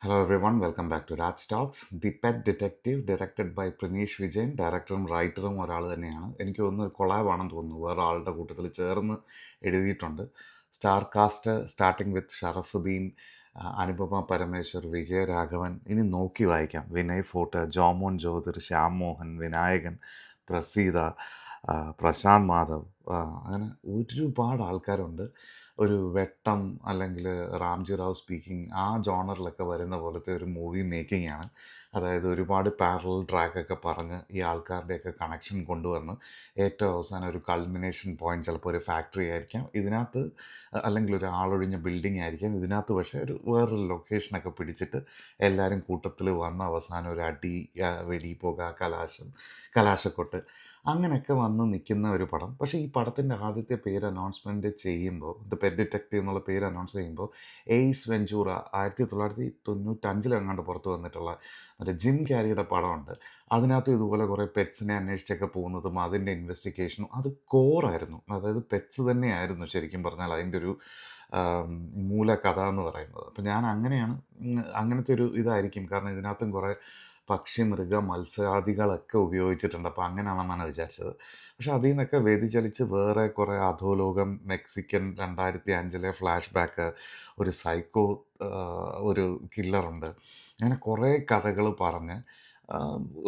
Hello everyone, welcome back to Raj Talks. The pet detective directed by Praneesh Vijayan. ഡയറക്ടറും റൈറ്ററും ഒരാൾ തന്നെയാണ്. എനിക്ക് തോന്നുന്നു ഒരു കൊളാബാണെന്ന് തോന്നുന്നു, വേറെ ആളുടെ കൂട്ടത്തിൽ ചേർന്ന് എഴുതിയിട്ടുണ്ട്. Star cast starting with Sharafudheen, Anupama Parameswar, Vijayaraghavan. ഇനി നോക്കി വായിക്കാം: വിനയ് ഫോർട്ട്, ജോമോൻ ജ്യോതിർ, ശ്യാം മോഹൻ, വിനായകൻ, പ്രസീത, പ്രശാന്ത് മാധവ്, അങ്ങനെ ഒരുപാട് ആൾക്കാരുണ്ട്. ഒരു വെട്ടം അല്ലെങ്കിൽ റാംജി റാവ് സ്പീക്കിംഗ് ആ ജോണറിലൊക്കെ വരുന്ന പോലത്തെ ഒരു മൂവി മേക്കിംഗ് ആണ്. അതായത് ഒരുപാട് പാരലൽ ട്രാക്കൊക്കെ പറഞ്ഞ് ഈ ആൾക്കാരുടെയൊക്കെ കണക്ഷൻ കൊണ്ടുവന്ന് ഏറ്റവും അവസാനം ഒരു കൾമിനേഷൻ പോയിന്റ്, ചിലപ്പോൾ ഒരു ഫാക്ടറി ആയിരിക്കാം ഇതിനകത്ത്, അല്ലെങ്കിൽ ഒരു ആളൊഴിഞ്ഞ ബിൽഡിംഗ് ആയിരിക്കാം ഇതിനകത്ത്. പക്ഷേ ഒരു വേറൊരു ലൊക്കേഷനൊക്കെ പിടിച്ചിട്ട് എല്ലാവരും കൂട്ടത്തിൽ വന്ന് അവസാനം ഒരു അടി, വെടി, പുക, കലാശക്കൊട്ട്, അങ്ങനെയൊക്കെ വന്ന് നിൽക്കുന്ന ഒരു പടം. പക്ഷേ ഈ പടത്തിൻ്റെ ആദ്യത്തെ പേര് അനൗൺസ്മെൻറ്റ് ചെയ്യുമ്പോൾ, ദ പെറ്റ് ഡിറ്റക്റ്റീവ് എന്നുള്ള പേര് അനൗൺസ് ചെയ്യുമ്പോൾ, എയ്സ് വെഞ്ചൂറ 1995 പുറത്ത് വന്നിട്ടുള്ള മറ്റേ ജിം ക്യാരിയുടെ പടമുണ്ട്. അതിനകത്തും ഇതുപോലെ കുറേ പെറ്റ്സിനെ അന്വേഷിച്ചൊക്കെ പോകുന്നതും അതിൻ്റെ ഇൻവെസ്റ്റിഗേഷനും അത് കോറായിരുന്നു. അതായത് പെറ്റ്സ് തന്നെയായിരുന്നു ശരിക്കും പറഞ്ഞാൽ അതിൻ്റെ ഒരു മൂലകഥ എന്ന് പറയുന്നത്. അപ്പം ഞാൻ അങ്ങനെയാണ്, അങ്ങനത്തെ ഒരു ഇതായിരിക്കും. കാരണം ഇതിനകത്തും കുറേ പക്ഷി, മൃഗ, മത്സ്യാദികളൊക്കെ ഉപയോഗിച്ചിട്ടുണ്ട്. അപ്പോൾ അങ്ങനെയാണെന്നാണ് വിചാരിച്ചത്. പക്ഷെ അതിൽ നിന്നൊക്കെ വ്യതിചലിച്ച് വേറെ കുറേ അധോലോകം, മെക്സിക്കൻ 2005 ഫ്ലാഷ് ബാക്ക്, ഒരു സൈക്കോ, ഒരു കില്ലറുണ്ട്, അങ്ങനെ കുറേ കഥകൾ പറഞ്ഞ്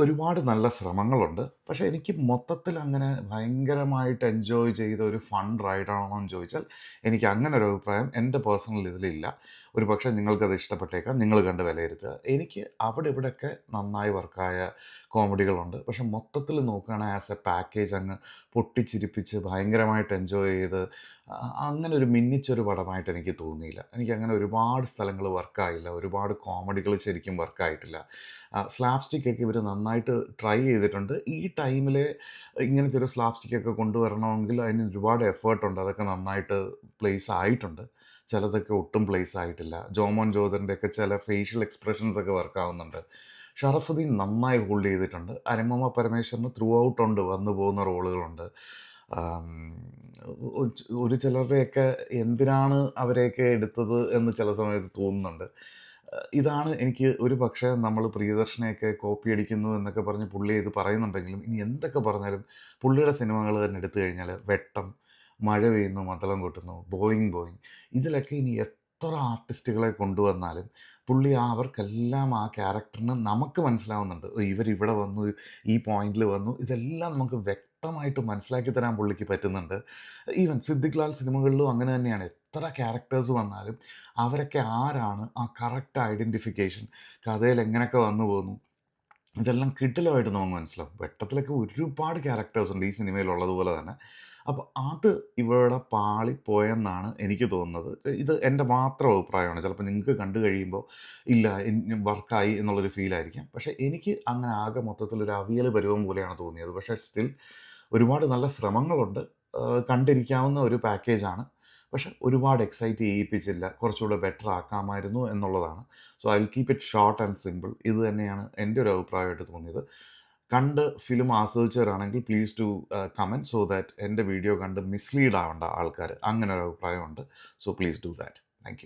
ഒരുപാട് നല്ല ശ്രമങ്ങളുണ്ട്. പക്ഷേ എനിക്ക് മൊത്തത്തിൽ അങ്ങനെ ഭയങ്കരമായിട്ട് എൻജോയ് ചെയ്ത ഒരു ഫൺ റൈഡാണോ എന്ന് ചോദിച്ചാൽ എനിക്ക് അങ്ങനെ ഒരു അഭിപ്രായം എൻ്റെ പേഴ്സണൽ ഇതിലില്ല. ഒരു പക്ഷേ നിങ്ങൾക്കത് ഇഷ്ടപ്പെട്ടേക്കാം, നിങ്ങൾ കണ്ട് വിലയിരുത്തുക. എനിക്ക് അവിടെ ഇവിടെയൊക്കെ നന്നായി വർക്കായ കോമഡികളുണ്ട്. പക്ഷെ മൊത്തത്തിൽ നോക്കുകയാണെങ്കിൽ ആസ് എ പാക്കേജ് അങ്ങ് പൊട്ടിച്ചിരിപ്പിച്ച് ഭയങ്കരമായിട്ട് എൻജോയ് ചെയ്ത് അങ്ങനെ ഒരു മിന്നിച്ചൊരു പടമായിട്ട് എനിക്ക് തോന്നിയില്ല. എനിക്കങ്ങനെ ഒരുപാട് സ്ഥലങ്ങൾ വർക്കായില്ല, ഒരുപാട് കോമഡികൾ ശരിക്കും വർക്കായിട്ടില്ല. സ്ലാപ്സ്റ്റിക്കൊക്കെ ഇവർ നന്നായിട്ട് ട്രൈ ചെയ്തിട്ടുണ്ട്. ഈ ടൈമിൽ ഇങ്ങനത്തെ ഒരു സ്ലാപ്സ്റ്റിക്കൊക്കെ കൊണ്ടുവരണമെങ്കിൽ അതിന് ഒരുപാട് എഫേർട്ടുണ്ട്. അതൊക്കെ നന്നായിട്ട് പ്ലേസ് ആയിട്ടുണ്ട്. ചിലതൊക്കെ ഒട്ടും പ്ലേസ് ആയിട്ടില്ല. ജോമോൻ ജോതറിൻ്റെയൊക്കെ ചില ഫേഷ്യൽ എക്സ്പ്രഷൻസ് ഒക്കെ വർക്കാവുന്നുണ്ട്. ഷറഫുദ്ദീൻ നന്നായി ഹോൾഡ് ചെയ്തിട്ടുണ്ട്. അനുപമ പരമേശ്വറിന് ത്രൂ ഔട്ട് ഉണ്ട്, വന്നു പോകുന്ന റോളുകളുണ്ട്. ആം, ഒരു ചിലരുടെയൊക്കെ എന്തിനാണ് അവരെയൊക്കെ എടുത്തത് എന്ന് ചില സമയത്ത് തോന്നുന്നുണ്ട്. ഇതാണ് എനിക്ക് ഒരു പക്ഷേ നമ്മൾ പ്രിയദർശനെയൊക്കെ കോപ്പി അടിക്കുന്നു എന്നൊക്കെ പറഞ്ഞ് പുള്ളി ഇത് പറയുന്നുണ്ടെങ്കിലും, ഇനി എന്തൊക്കെ പറഞ്ഞാലും പുള്ളിയുടെ സിനിമകൾ തന്നെ എടുത്തു കഴിഞ്ഞാൽ വെട്ടം, മഴ പെയ്യുന്നു, മദ്ദളം കൊട്ടുന്നു, ബോയിങ് ബോയിങ്, ഇതിലൊക്കെ ഇനി എത്ര ആർട്ടിസ്റ്റുകളെ കൊണ്ടുവന്നാലും പുള്ളി അവർക്കെല്ലാം ആ ക്യാരക്ടറിന് നമുക്ക് മനസ്സിലാവുന്നുണ്ട്. ഇവരിവിടെ വന്നു, ഈ പോയിന്റിൽ വന്നു, ഇതെല്ലാം നമുക്ക് വ്യക്തമായിട്ട് മനസ്സിലാക്കി തരാൻ പുള്ളിക്ക് പറ്റുന്നുണ്ട്. ഈവൻ സിദ്ദിഖ് ലാൽ സിനിമകളിലും അങ്ങനെ തന്നെയാണ്. എത്ര ക്യാരക്ടേഴ്സ് വന്നാലും അവരൊക്കെ ആരാണ്, ആ കറക്റ്റ് ഐഡൻറ്റിഫിക്കേഷൻ, കഥയിൽ എങ്ങനെയൊക്കെ വന്നു പോകുന്നു, ഇതെല്ലാം കിടിലമായിട്ട് നമുക്ക് മനസ്സിലാവും. വെട്ടത്തിലൊക്കെ ഒരുപാട് ക്യാരക്ടേഴ്സ് ഉണ്ട് ഈ സിനിമയിലുള്ളതുപോലെ തന്നെ. അപ്പോൾ അത് ഇവിടെ പാളിപ്പോയെന്നാണ് എനിക്ക് തോന്നുന്നത്. ഇത് എൻ്റെ മാത്രം അഭിപ്രായമാണ്. ചിലപ്പോൾ നിങ്ങൾക്ക് കണ്ടു കഴിയുമ്പോൾ ഇല്ല വർക്കായി എന്നുള്ളൊരു ഫീലായിരിക്കാം. പക്ഷേ എനിക്ക് അങ്ങനെ ആകെ മൊത്തത്തിലൊരു അവിയൽ പരുവം പോലെയാണ് തോന്നിയത്. പക്ഷേ സ്റ്റിൽ ഒരുപാട് നല്ല ശ്രമങ്ങളുണ്ട്. കണ്ടിരിക്കാവുന്ന ഒരു പാക്കേജാണ്. പക്ഷെ ഒരുപാട് എക്സൈറ്റ് ചെയ്യിപ്പിച്ചില്ല. കുറച്ചുകൂടെ ബെറ്റർ ആക്കാമായിരുന്നു എന്നുള്ളതാണ്. So I will keep it short and simple. ഇത് തന്നെയാണ് എൻ്റെ ഒരു അഭിപ്രായമായിട്ട് തോന്നിയത്. കണ്ട് ഫിലിം ആസ്വദിച്ചവരാണെങ്കിൽ please to comment, so that എൻ്റെ വീഡിയോ കണ്ട് മിസ്ലീഡ് ആവേണ്ട ആൾക്കാർ, അങ്ങനെ ഒരു അഭിപ്രായമുണ്ട്. So please do that. Thank U.